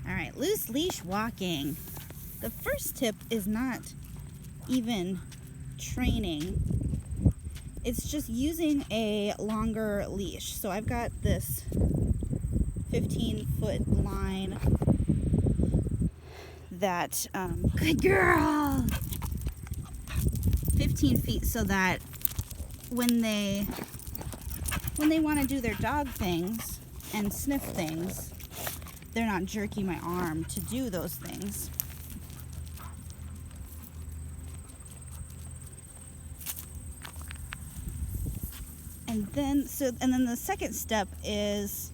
All right, loose leash walking. The first tip is not even training. It's just using a longer leash. So I've got this 15-foot line that, good girl, 15 feet, so that when they want to do their dog things and sniff things, they're not jerking my arm to do those things. And then the second step is,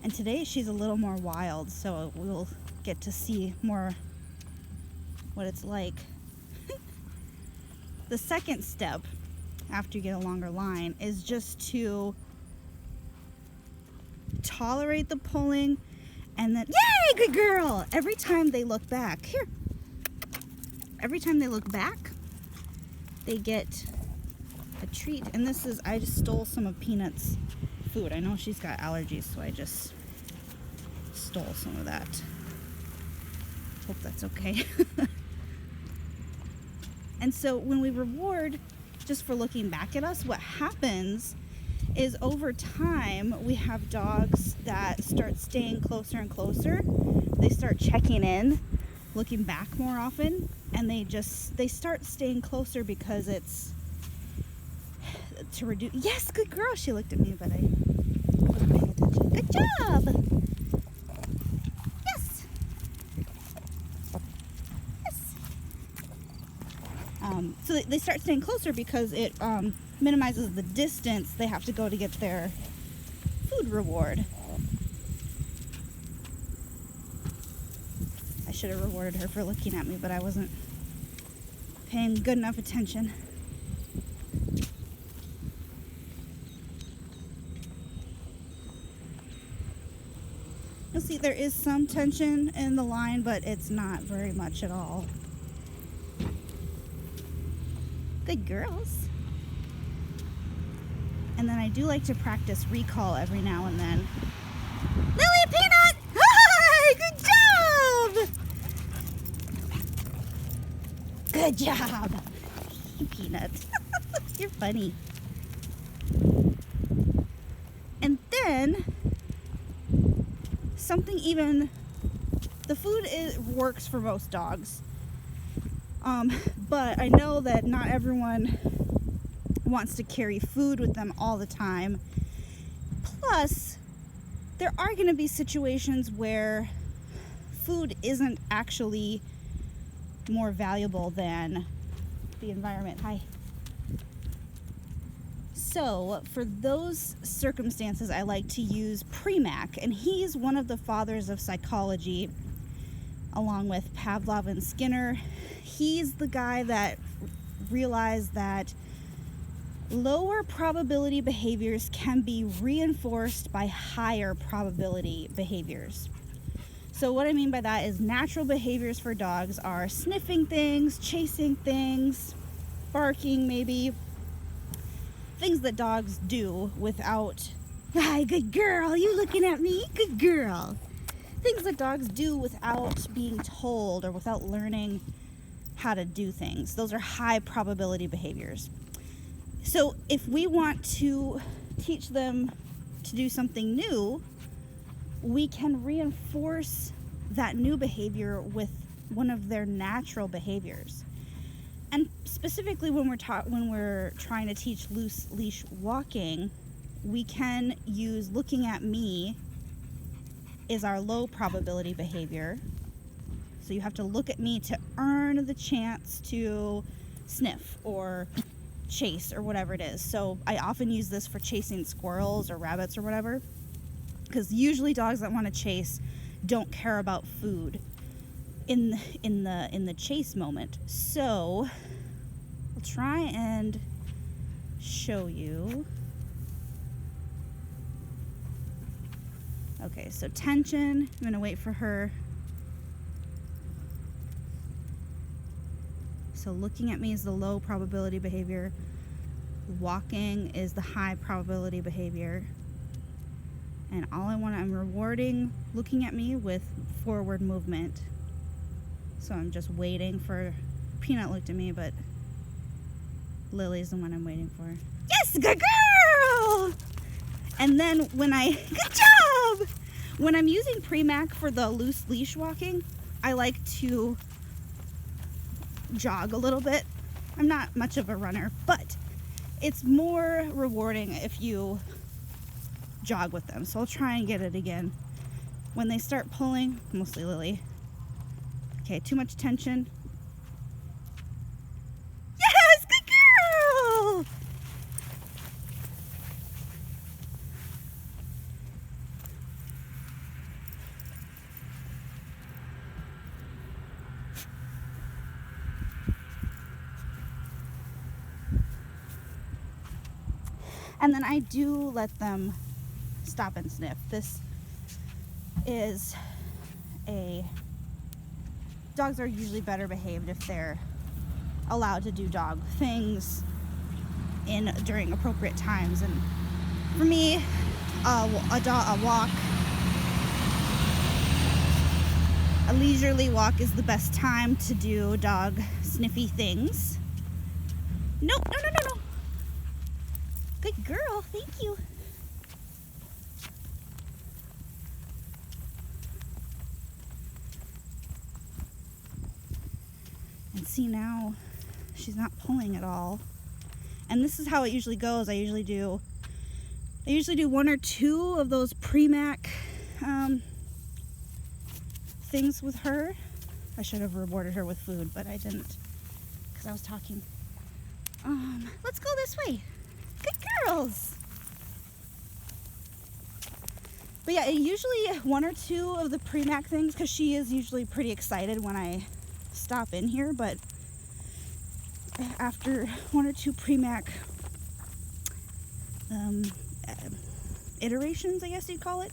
and today she's a little more wild, so we'll get to see more what it's like. The second step, after you get a longer line, is just to tolerate the pulling, and then, yay, good girl! Every time they look back, every time they look back, they get a treat. And this is, I just stole some of Peanut's food. I know she's got allergies, so I just stole some of that. Hope that's okay. And so when we reward just for looking back at us, what happens is over time we have dogs that start staying closer and closer. They start checking in, looking back more often, and they start staying closer because it's to reduce. Yes, good girl. She looked at me, but I wasn't paying attention. Good job. Yes. Yes. So they start staying closer because it minimizes the distance they have to go to get their food reward. I should have rewarded her for looking at me, but I wasn't paying good enough attention. You'll see there is some tension in the line, but it's not very much at all. Good girls. And then I do like to practice recall every now and then. Lily Peanut! Hi! Good job! Good job! Peanut. You're funny. And then something even, the food works for most dogs, but I know that not everyone wants to carry food with them all the time. Plus, there are going to be situations where food isn't actually more valuable than the environment. Hi. So for those circumstances, I like to use Premack, and he's one of the fathers of psychology, along with Pavlov and Skinner. He's the guy that realized that lower probability behaviors can be reinforced by higher probability behaviors. So what I mean by that is natural behaviors for dogs are sniffing things, chasing things, barking maybe. Things that dogs do without, hi, good girl, you looking at me? Good girl. Things that dogs do without being told or without learning how to do things. Those are high probability behaviors. So if we want to teach them to do something new, we can reinforce that new behavior with one of their natural behaviors. And specifically when we're trying to teach loose leash walking, we can use looking at me is our low probability behavior. So you have to look at me to earn the chance to sniff or chase or whatever it is. So I often use this for chasing squirrels or rabbits or whatever, because usually dogs that want to chase don't care about food in the chase moment. So I'll try and show you. Okay, so tension, I'm gonna wait for her. So looking at me is the low probability behavior. Walking is the high probability behavior. And I'm rewarding looking at me with forward movement. So I'm just waiting for, Peanut looked at me, but Lily's the one I'm waiting for. Yes, good girl! And then good job! When I'm using Premac for the loose leash walking, I like to jog a little bit. I'm not much of a runner, but it's more rewarding if you jog with them. So I'll try and get it again. When they start pulling, mostly Lily. Okay, too much tension. Yes, good girl! And then I do let them stop and sniff. Dogs are usually better behaved if they're allowed to do dog things during appropriate times. And for me, a leisurely walk is the best time to do dog sniffy things. Nope, no. Good girl, thank you. And see, now she's not pulling at all. And this is how it usually goes. I usually do one or two of those Premac things with her. I should have rewarded her with food, but I didn't because I was talking. Let's go this way. Good girls. But yeah, usually one or two of the Premac things, because she is usually pretty excited when I stop in here, but after one or two Premac iterations, I guess you'd call it,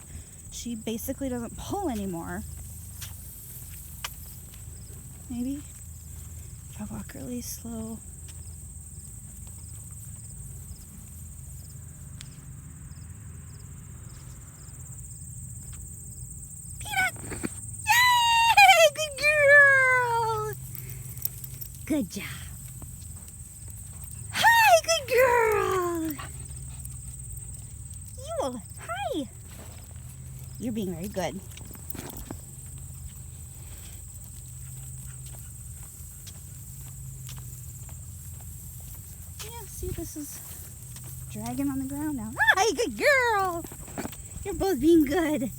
she basically doesn't pull anymore. Maybe if I walk really slow. Good job. Hi, good girl. Hi. You're being very good. Yeah, see, this is dragging on the ground now. Hi, good girl. You're both being good.